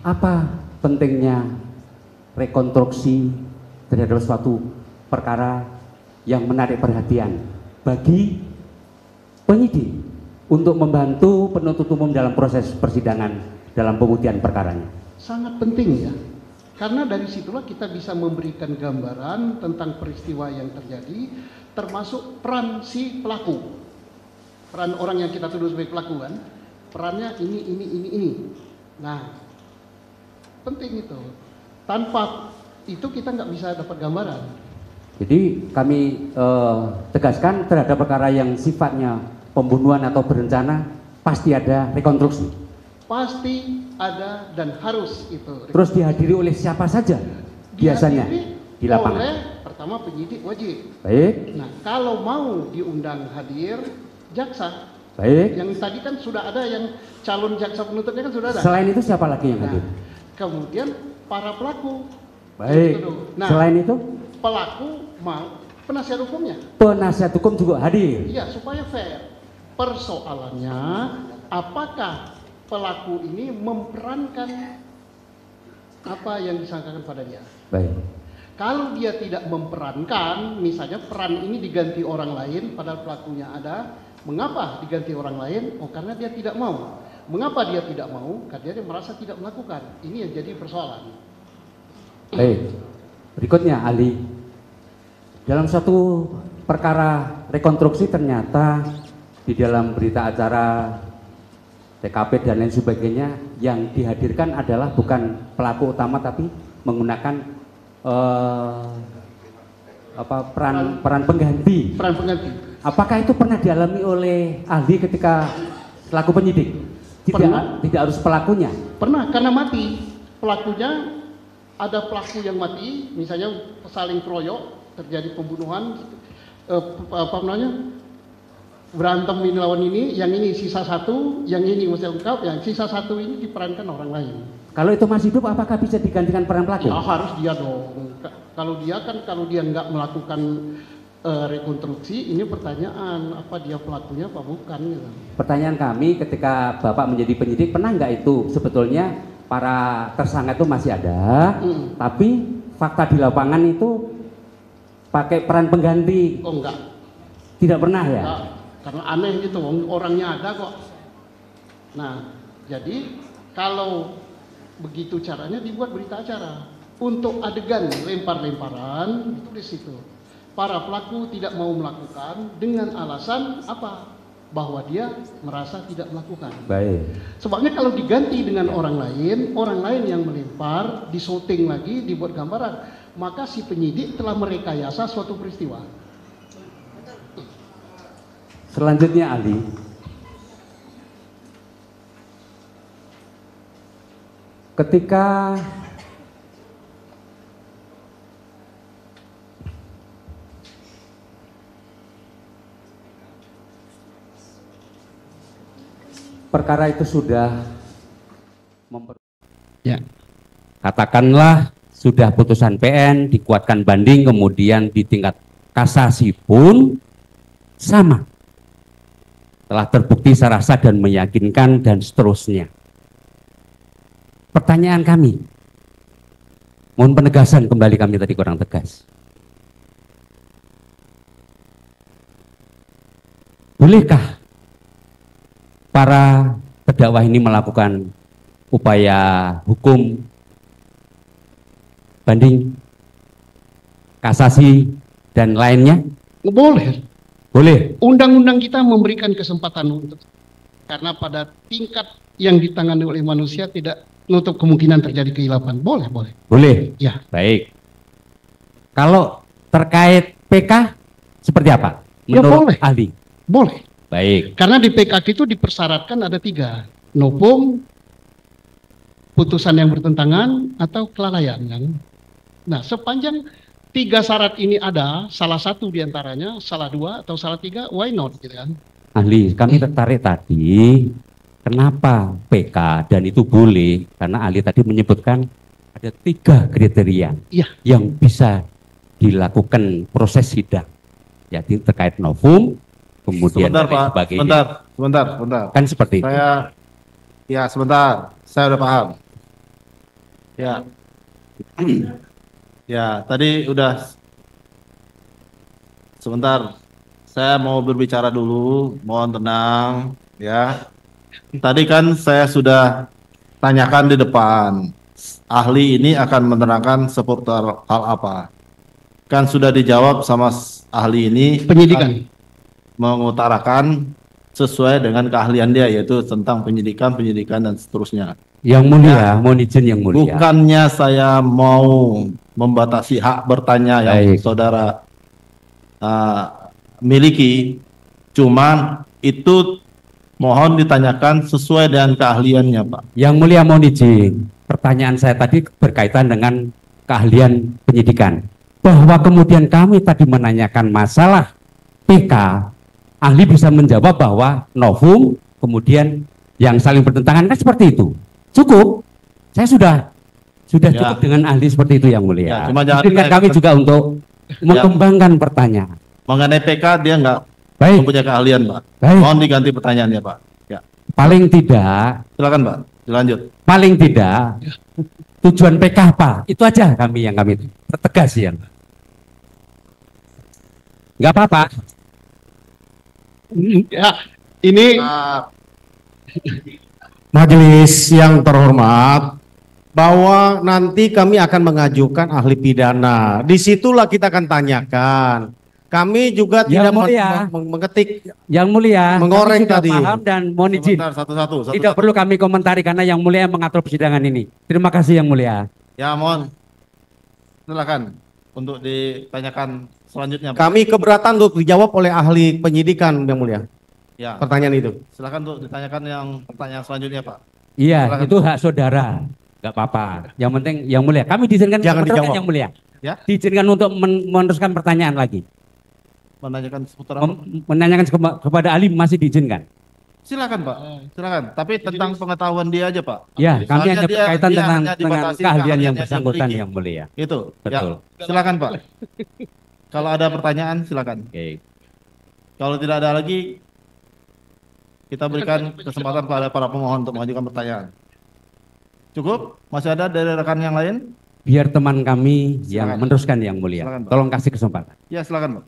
Apa pentingnya rekonstruksi terhadap suatu perkara yang menarik perhatian bagi penyidik untuk membantu penuntut umum dalam proses persidangan dalam pembuktian perkaranya? Sangat penting ya, karena dari situlah kita bisa memberikan gambaran tentang peristiwa yang terjadi, termasuk peran si pelaku, peran orang yang kita tuduh sebagai pelaku kan, perannya ini. Nah, penting itu. Tanpa itu kita nggak bisa dapat gambaran. Jadi kami tegaskan terhadap perkara yang sifatnya pembunuhan atau berencana pasti ada rekonstruksi. Pasti ada dan harus itu. Terus dihadiri oleh siapa saja biasanya di lapangan? Oleh pertama penyidik wajib. Baik. Nah, kalau mau diundang hadir jaksa. Baik. Yang tadi kan sudah ada yang calon jaksa penuntutnya kan sudah ada. Selain itu siapa lagi yang hadir? Kemudian para pelaku. Baik. Nah, selain itu pelaku mau penasihat hukumnya. Penasihat hukum juga hadir. Iya, supaya fair. Persoalannya apakah pelaku ini memperankan apa yang disangkakan pada dia. Baik. Kalau dia tidak memperankan, misalnya peran ini diganti orang lain padahal pelakunya ada, mengapa diganti orang lain? Oh, karena dia tidak mau. Mengapa dia tidak mau? Karena dia merasa tidak melakukan. Ini yang jadi persoalan. Baik. Berikutnya ahli. Dalam suatu perkara rekonstruksi ternyata di dalam berita acara TKP dan lain sebagainya yang dihadirkan adalah bukan pelaku utama tapi menggunakan peran pengganti. Peran pengganti. Apakah itu pernah dialami oleh ahli ketika selaku penyidik? Tidak harus pelakunya. Pernah, karena mati. Pelakunya ada pelaku yang mati, misalnya saling keroyok, terjadi pembunuhan, berantem ini lawan ini, yang ini sisa satu, yang ini masih lengkap, yang sisa satu ini diperankan orang lain. Kalau itu masih hidup, apakah bisa digantikan peran pelaku? Ya harus dia dong. Kalau dia nggak melakukan rekonstruksi, ini pertanyaan apa dia pelakunya apa bukan gitu. Pertanyaan kami ketika Bapak menjadi penyidik, pernah nggak itu sebetulnya para tersangka itu masih ada, tapi fakta di lapangan itu pakai peran pengganti? Oh enggak. Tidak pernah ya? Enggak, karena aneh gitu, orangnya ada kok. Nah, jadi kalau begitu caranya dibuat berita acara. Untuk adegan lempar-lemparan, itu di situ. Para pelaku tidak mau melakukan dengan alasan apa? Bahwa dia merasa tidak melakukan. Baik. Sebabnya kalau diganti dengan orang lain yang melempar, disyuting lagi, dibuat gambaran, maka si penyidik telah merekayasa suatu peristiwa. Selanjutnya ahli. Ketika perkara itu sudah ya, katakanlah sudah putusan PN, dikuatkan banding, kemudian di tingkat kasasi pun sama, telah terbukti secara sah dan meyakinkan dan seterusnya. Pertanyaan kami, mohon penegasan kembali, kami tadi kurang tegas. Bolehkah para terdakwa ini melakukan upaya hukum banding, kasasi, dan lainnya? Boleh. Boleh. Undang-undang kita memberikan kesempatan untuk, karena pada tingkat yang ditangani oleh manusia tidak menutup kemungkinan terjadi kehilapan. Boleh. Boleh. Ya. Baik. Kalau terkait PK seperti apa? Ya, Menurut boleh. ahli? Boleh. Baik. Karena di PKK itu dipersyaratkan ada 3. Novum, putusan yang bertentangan, atau kelalaian kan. Nah, sepanjang 3 syarat ini ada, salah satu diantaranya, salah 2 atau salah 3, why not gitu kan. Ahli, kami tertarik tadi, kenapa PK dan itu boleh? Karena ahli tadi menyebutkan ada 3 kriteria Iya. yang bisa dilakukan proses sidang. Jadi terkait novum, kemudian Sebentar Pak, sebagainya. sebentar. Kan seperti itu. Sebentar, saya udah paham. Ya. Ya, tadi udah sebentar. Saya mau berbicara dulu, mohon tenang ya. Tadi kan saya sudah tanyakan di depan. Ahli ini akan menerangkan seputar hal apa? Kan sudah dijawab sama ahli ini Penyidikan. mengutarakan sesuai dengan keahlian dia, yaitu tentang penyidikan dan seterusnya. Yang mulia, mohon izin yang mulia. Bukannya saya mau membatasi hak bertanya yang Baik. saudara miliki, cuman itu mohon ditanyakan sesuai dengan keahliannya, Pak. Yang mulia mohon izin. Pertanyaan saya tadi berkaitan dengan keahlian penyidikan. Bahwa kemudian kami tadi menanyakan masalah PK, ahli bisa menjawab bahwa novum, kemudian yang saling bertentangan kan seperti itu. Cukup. Saya sudah Ya. cukup dengan ahli seperti itu yang mulia. Ya, cuma jangan Izinkan kami juga untuk mengembangkan pertanyaan. Mengenai PK dia nggak Baik, mempunyai keahlian, Pak. baik. Mohon diganti pertanyaannya, Pak. Ya, Paling tidak, silakan, Pak. Dilanjut. paling tidak tujuan PK apa? Itu aja kami tegas ya. Nggak apa-apa. Ya, ini Majelis yang terhormat, bahwa nanti kami akan mengajukan ahli pidana. Disitulah kita akan tanyakan. Kami juga Yang tidak mulia. mengetik. Yang mulia, Mengoreng kami sudah tadi. paham dan mohon izin. Sebentar, satu-satu. Tidak perlu kami komentari karena yang mulia yang mengatur persidangan ini. Terima kasih yang mulia. Ya, mohon. Silakan untuk ditanyakan selanjutnya, Pak. Kami keberatan untuk dijawab oleh ahli penyidikan yang mulia. Ya, Pertanyaan itu. silakan untuk ditanyakan yang pertanyaan selanjutnya, Pak. Iya, Silakan. itu hak saudara. Nggak apa-apa. Yang penting yang mulia. Kami diizinkan Jangan meneruskan dijawab. yang mulia. Ya, Diizinkan untuk meneruskan pertanyaan lagi. menanyakan seputar apa? Menanyakan kepada ahli masih diizinkan. Silakan, Pak. Silakan. Tapi tentang pengetahuan dia aja, Pak. Ya, kami Soalnya hanya dia- berkaitan dia dengan hanya dibatasi keahlian yang keahliannya bersangkutan miliki. yang mulia. Itu. Betul. Ya, silakan, Pak. Kalau ada pertanyaan, silakan. Oke. Kalau tidak ada lagi, kita berikan kesempatan kepada para pemohon untuk mengajukan pertanyaan. Cukup? Masih ada dari rekan yang lain? Biar teman kami yang Silakan. meneruskan yang mulia. Silakan, Pak. Tolong kasih kesempatan. Ya, silakan, Pak.